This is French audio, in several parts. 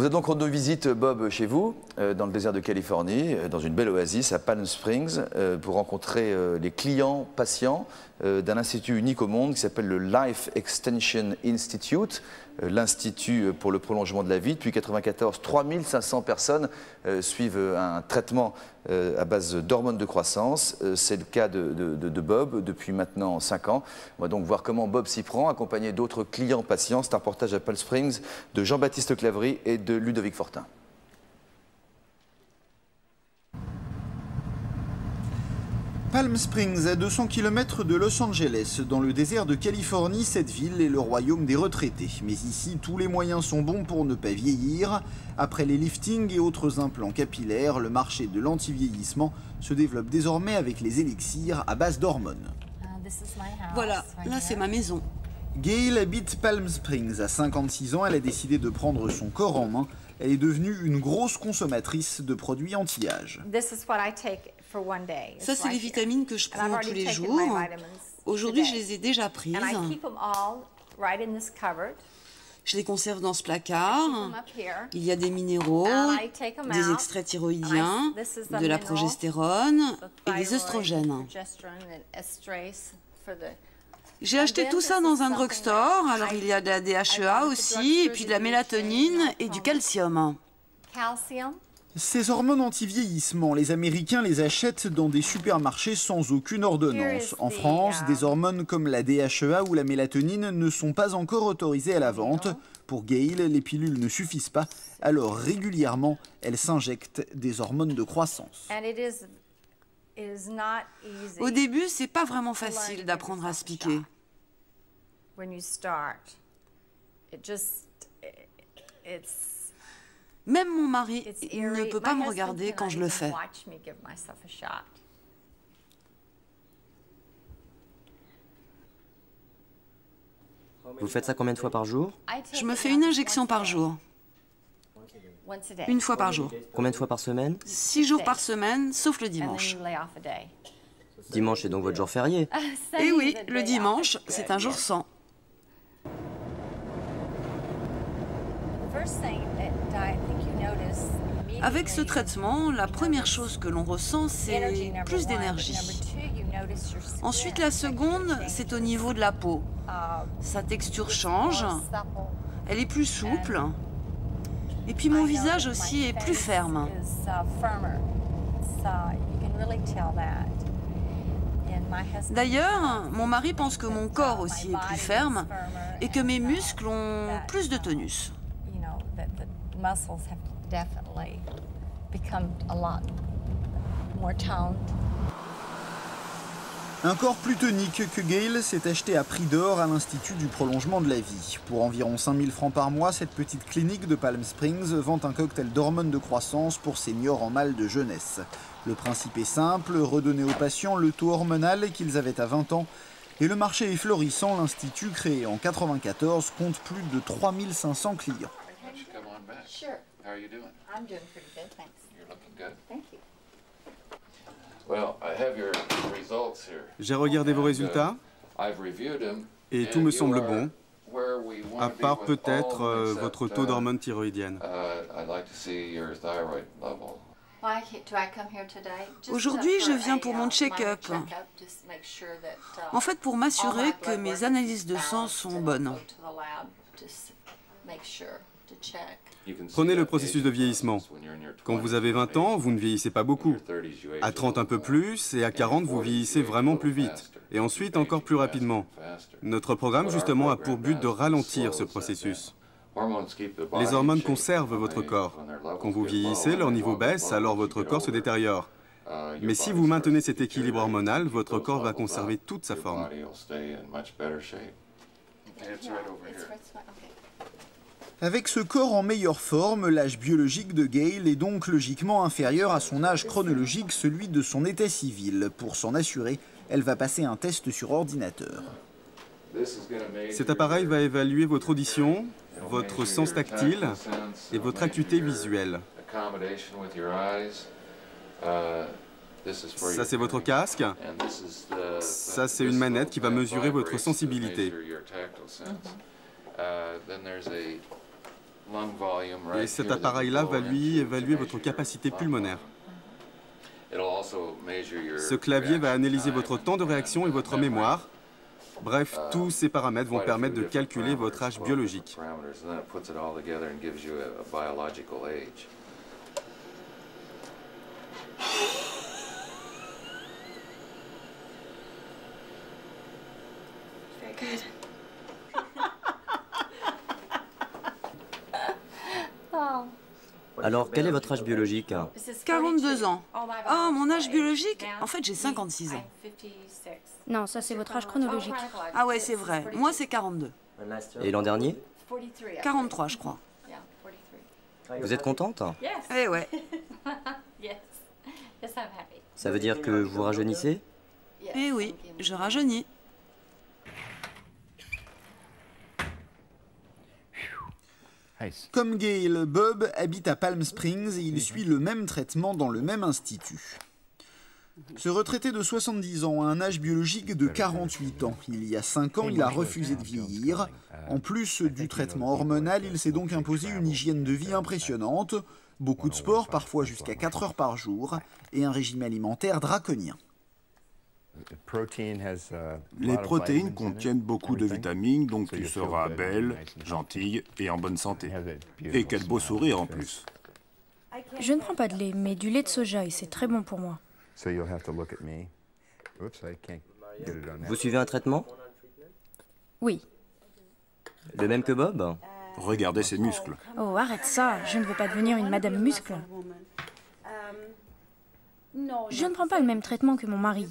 Vous êtes donc rendu visite, Bob, chez vous, dans le désert de Californie, dans une belle oasis à Palm Springs, pour rencontrer les clients, patients d'un institut unique au monde qui s'appelle le Life Extension Institute, l'Institut pour le prolongement de la vie. Depuis 1994, 3500 personnes suivent un traitement à base d'hormones de croissance. C'est le cas de Bob depuis maintenant 5 ans. On va donc voir comment Bob s'y prend, accompagné d'autres clients patients. C'est un reportage à Palm Springs de Jean-Baptiste Clavry et de Ludovic Fortin. Palm Springs, à 200 km de Los Angeles, dans le désert de Californie, cette ville est le royaume des retraités. Mais ici, tous les moyens sont bons pour ne pas vieillir. Après les liftings et autres implants capillaires, le marché de l'anti-vieillissement se développe désormais avec les élixirs à base d'hormones. Voilà, là c'est ma maison. Gail habite Palm Springs. À 56 ans, elle a décidé de prendre son corps en main. Elle est devenue une grosse consommatrice de produits anti-âge. Ça, c'est les vitamines que je prends tous les jours. Aujourd'hui, je les ai déjà prises. Je les conserve dans ce placard. Il y a des minéraux, des extraits thyroïdiens, de la progestérone et des œstrogènes. J'ai acheté tout ça dans un drugstore. Alors, il y a de la DHEA aussi, et puis de la mélatonine et du calcium. Ces hormones anti-vieillissement, les Américains les achètent dans des supermarchés sans aucune ordonnance. En France, des hormones comme la DHEA ou la mélatonine ne sont pas encore autorisées à la vente. Pour Gail, les pilules ne suffisent pas, alors régulièrement, elle s'injecte des hormones de croissance. Au début, c'est pas vraiment facile d'apprendre à se piquer. Même mon mari ne peut pas me regarder quand je le fais. Vous faites ça combien de fois par jour? Je me fais une injection par jour. Une fois par jour. Combien de fois par semaine? 6 jours par semaine, sauf le dimanche. Dimanche est donc votre jour férié? Et oui, le dimanche, c'est un jour sans. Avec ce traitement, la première chose que l'on ressent, c'est plus d'énergie. Ensuite, la seconde, c'est au niveau de la peau. Sa texture change, elle est plus souple. Et puis mon visage aussi est plus ferme. D'ailleurs, mon mari pense que mon corps aussi est plus ferme et que mes muscles ont plus de tonus. Un corps plus tonique que Gail s'est acheté à prix d'or à l'Institut du prolongement de la vie. Pour environ 5000 francs par mois, cette petite clinique de Palm Springs vend un cocktail d'hormones de croissance pour seniors en mal de jeunesse. Le principe est simple, redonner aux patients le taux hormonal qu'ils avaient à 20 ans. Et le marché est florissant, l'Institut, créé en 1994, compte plus de 3500 clients. J'ai regardé vos résultats et tout me semble bon, à part peut-être votre taux d'hormones thyroïdiennes. Aujourd'hui, je viens pour mon check-up. En fait, pour m'assurer que mes analyses de sang sont bonnes. Prenez le processus de vieillissement. Quand vous avez 20 ans, vous ne vieillissez pas beaucoup. À 30, un peu plus, et à 40, vous vieillissez vraiment plus vite. Et ensuite, encore plus rapidement. Notre programme, justement, a pour but de ralentir ce processus. Les hormones conservent votre corps. Quand vous vieillissez, leur niveau baisse, alors votre corps se détériore. Mais si vous maintenez cet équilibre hormonal, votre corps va conserver toute sa forme. Avec ce corps en meilleure forme, l'âge biologique de Gail est donc logiquement inférieur à son âge chronologique, celui de son état civil. Pour s'en assurer, elle va passer un test sur ordinateur. Cet appareil va évaluer votre audition, votre sens tactile et votre acuité visuelle. Ça, c'est votre casque. Ça, c'est une manette qui va mesurer votre sensibilité. Et cet appareil-là va lui évaluer votre capacité pulmonaire. Ce clavier va analyser votre temps de réaction et votre mémoire. Bref, tous ces paramètres vont permettre de calculer votre âge biologique. Alors, quel est votre âge biologique? 42 ans. Oh, mon âge biologique? En fait, j'ai 56 ans. Non, ça c'est votre âge chronologique. Ah ouais, c'est vrai. Moi, c'est 42. Et l'an dernier? 43, je crois. Vous êtes contente? Eh ouais. Ça veut dire que vous rajeunissez? Eh oui, je rajeunis. Comme Gail, Bob habite à Palm Springs et il suit le même traitement dans le même institut. Ce retraité de 70 ans a un âge biologique de 48 ans. Il y a 5 ans, il a refusé de vieillir. En plus du traitement hormonal, il s'est donc imposé une hygiène de vie impressionnante, beaucoup de sport, parfois jusqu'à 4 heures par jour, et un régime alimentaire draconien. Les protéines contiennent beaucoup de vitamines, donc tu seras belle, gentille et en bonne santé. Et quel beau sourire en plus. Je ne prends pas de lait, mais du lait de soja et c'est très bon pour moi. Vous suivez un traitement? Oui. Le même que Bob? Regardez ses muscles. Oh, arrête ça, je ne veux pas devenir une madame muscle. Je ne prends pas le même traitement que mon mari.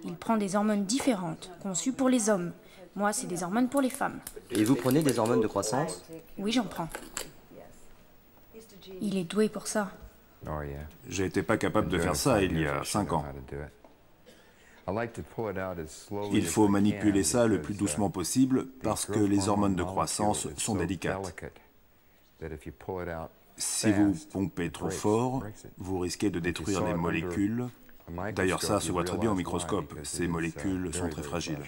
Il prend des hormones différentes, conçues pour les hommes. Moi, c'est des hormones pour les femmes. Et vous prenez des hormones de croissance? Oui, j'en prends. Il est doué pour ça. J'ai été pas capable de faire ça il y a 5 ans. Il faut manipuler ça le plus doucement possible parce que les hormones de croissance sont délicates. Si vous pompez trop fort, vous risquez de détruire les molécules. D'ailleurs, ça se voit très bien au microscope. Ces molécules sont très fragiles.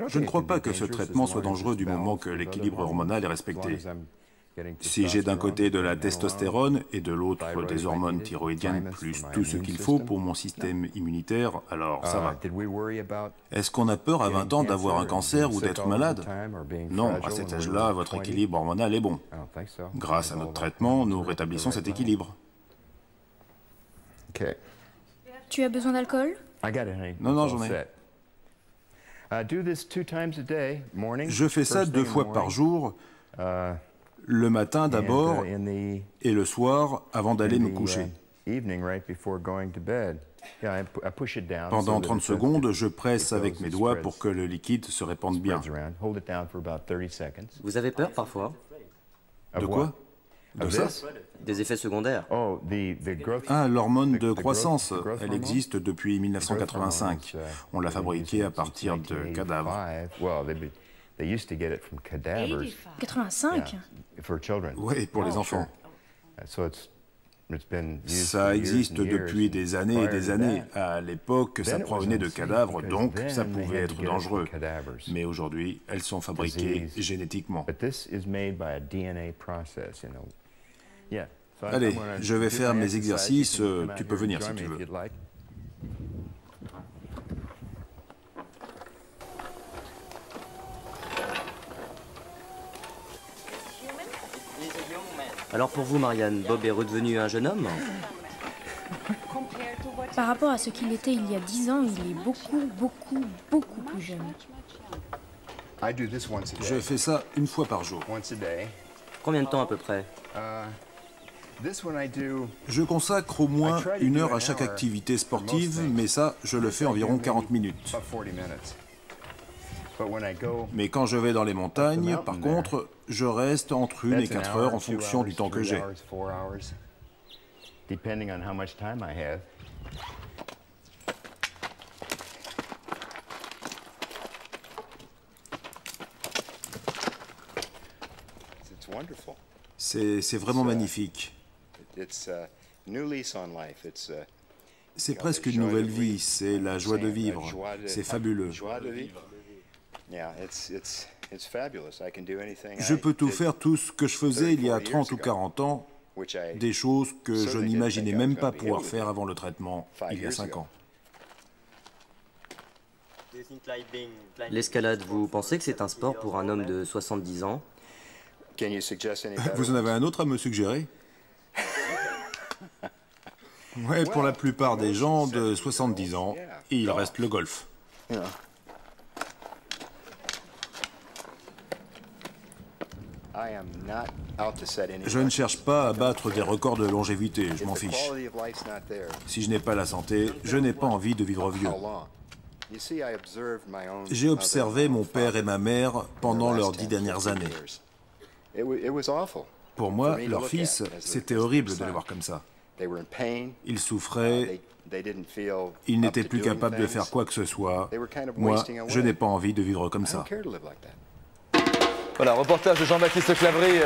Je ne crois pas que ce traitement soit dangereux du moment que l'équilibre hormonal est respecté. Si j'ai d'un côté de la testostérone et de l'autre des hormones thyroïdiennes plus tout ce qu'il faut pour mon système immunitaire, alors ça va. Est-ce qu'on a peur à 20 ans d'avoir un cancer ou d'être malade? Non, à cet âge-là, votre équilibre hormonal est bon. Grâce à notre traitement, nous rétablissons cet équilibre. Tu as besoin d'alcool? Non, non, j'en ai. Je fais ça 2 fois par jour. Le matin d'abord et le soir avant d'aller me coucher. Pendant 30 secondes, je presse avec mes doigts pour que le liquide se répande bien. Vous avez peur parfois? De quoi? De ça? Des effets secondaires? Ah, l'hormone de croissance. Elle existe depuis 1985. On l'a fabriquée à partir de cadavres. 85? Oui, pour les enfants. Ça existe depuis des années et des années. À l'époque, ça provenait de cadavres, donc ça pouvait être dangereux. Mais aujourd'hui, elles sont fabriquées génétiquement. Allez, je vais faire mes exercices. Tu peux venir si tu veux. Alors pour vous, Marianne, Bob est redevenu un jeune homme? Par rapport à ce qu'il était il y a 10 ans, il est beaucoup plus jeune. Je fais ça 1 fois par jour. Combien de temps à peu près? Je consacre au moins 1 heure à chaque activité sportive, mais ça, je le fais environ 40 minutes. Mais quand je vais dans les montagnes, par contre, je reste entre 1 et 4 heures en fonction du temps que j'ai. C'est vraiment magnifique. C'est presque une nouvelle vie, c'est la joie de vivre. C'est fabuleux. Je peux tout faire, tout ce que je faisais il y a 30 ou 40 ans, des choses que je n'imaginais même pas pouvoir faire avant le traitement, il y a 5 ans. L'escalade, vous pensez que c'est un sport pour un homme de 70 ans? Vous en avez un autre à me suggérer? Ouais, pour la plupart des gens de 70 ans, il reste le golf. Je ne cherche pas à battre des records de longévité, je m'en fiche. Si je n'ai pas la santé, je n'ai pas envie de vivre vieux. J'ai observé mon père et ma mère pendant leurs 10 dernières années. Pour moi, leur fils, c'était horrible de les voir comme ça. Ils souffraient, ils n'étaient plus capables de faire quoi que ce soit. Moi, je n'ai pas envie de vivre comme ça. Voilà, reportage de Jean-Baptiste Clavry.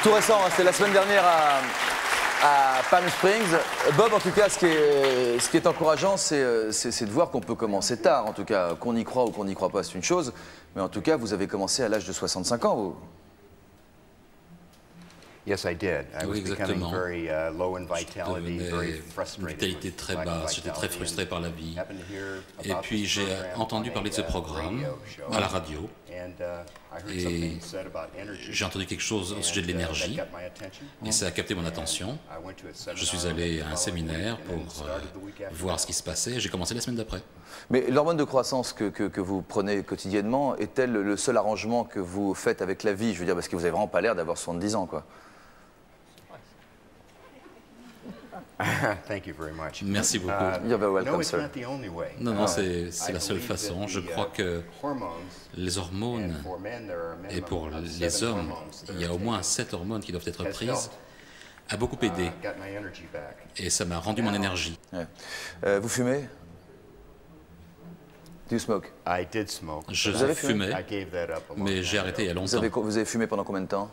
Tout récent, hein, c'était la semaine dernière à Palm Springs. Bob, en tout cas, ce qui est encourageant, c'est de voir qu'on peut commencer tard. En tout cas, qu'on y croit ou qu'on n'y croit pas, c'est une chose. Mais en tout cas, vous avez commencé à l'âge de 65 ans, vous. Oui, exactement. Je devenais une vitalité très basse, j'étais très frustré par la vie. Et puis j'ai entendu parler de ce programme à la radio. Et j'ai entendu quelque chose au sujet de l'énergie. Et ça a capté mon attention. Je suis allé à un séminaire pour voir ce qui se passait. J'ai commencé la semaine d'après. Mais l'hormone de croissance que vous prenez quotidiennement, est-elle le seul arrangement que vous faites avec la vie? Je veux dire, parce que vous n'avez vraiment pas l'air d'avoir 70 ans, quoi. Merci beaucoup. Welcome, sir. Non, c'est la seule façon. Je crois que les hormones, et pour les hommes, il y a au moins 7 hormones qui doivent être prises, a beaucoup aidé. Et ça m'a rendu mon énergie. Vous fumez? Do you smoke? Je fumais, mais j'ai arrêté il y a longtemps. Vous avez fumé pendant combien de temps?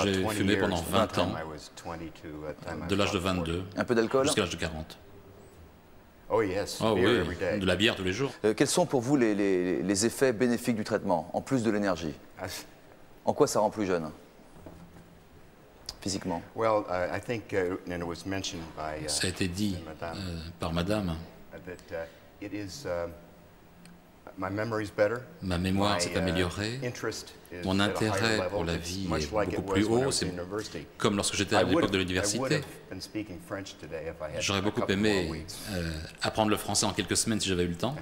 J'ai fumé pendant 20 ans, de l'âge de 22 Un peu d'alcool? jusqu'à l'âge de 40. Oh oui, de la bière tous les jours. Quels sont pour vous les effets bénéfiques du traitement, en plus de l'énergie? En quoi ça rend plus jeune, physiquement? Ça a été dit par madame. Ma mémoire s'est améliorée, mon intérêt pour la vie est beaucoup plus haut, c'est comme lorsque j'étais à l'époque de l'université. J'aurais beaucoup aimé apprendre le français en quelques semaines si j'avais eu le temps.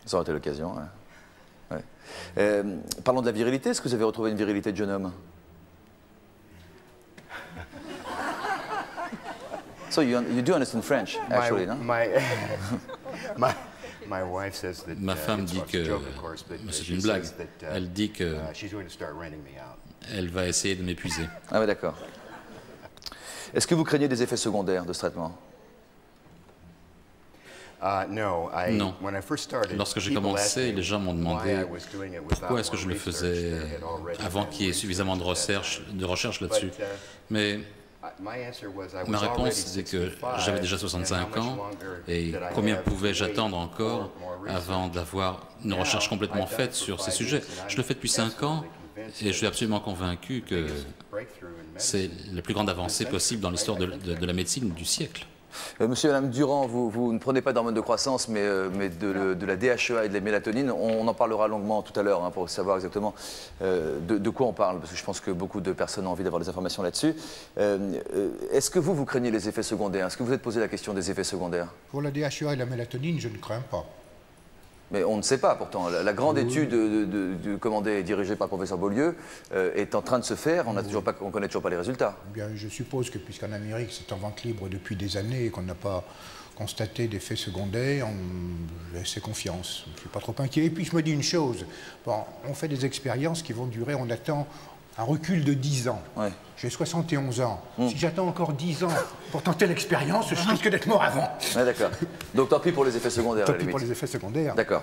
Ça aurait été l'occasion, ouais. Parlons de la virilité, est-ce que vous avez retrouvé une virilité de jeune homme? So you do understand French, actually, non? Ma femme dit que c'est une blague. Elle dit que elle va essayer de m'épuiser. Ah oui, d'accord. Est-ce que vous craignez des effets secondaires de ce traitement? Non. Lorsque j'ai commencé, les gens m'ont demandé pourquoi est-ce que je le faisais avant qu'il y ait suffisamment de recherche là-dessus. Mais ma réponse c'est que j'avais déjà 65 ans et combien pouvais-je attendre encore avant d'avoir une recherche complètement faite sur ces sujets. Je le fais depuis 5 ans et je suis absolument convaincu que c'est la plus grande avancée possible dans l'histoire de la médecine du siècle. Monsieur et Madame Durand, vous ne prenez pas d'hormones de croissance, mais de la DHEA et de la mélatonine. On en parlera longuement tout à l'heure pour savoir exactement de quoi on parle, parce que je pense que beaucoup de personnes ont envie d'avoir des informations là-dessus. Est-ce que vous craignez les effets secondaires? Est-ce que vous êtes posé la question des effets secondaires? Pour la DHEA et la mélatonine, je ne crains pas. Mais on ne sait pas pourtant. La grande étude commandée et dirigée par le professeur Beaulieu est en train de se faire. On ne connaît toujours pas les résultats. Bien, je suppose que puisqu'en Amérique c'est en vente libre depuis des années et qu'on n'a pas constaté d'effets secondaires, on laisse confiance. Je ne suis pas trop inquiet. Et puis je me dis une chose. Bon, on fait des expériences qui vont durer, on attend un recul de 10 ans. Ouais. J'ai 71 ans. Si j'attends encore 10 ans pour tenter l'expérience, je risque d'être mort avant. Ouais, d'accord. Donc tant pis pour les effets secondaires. Tant pis pour les effets secondaires. D'accord.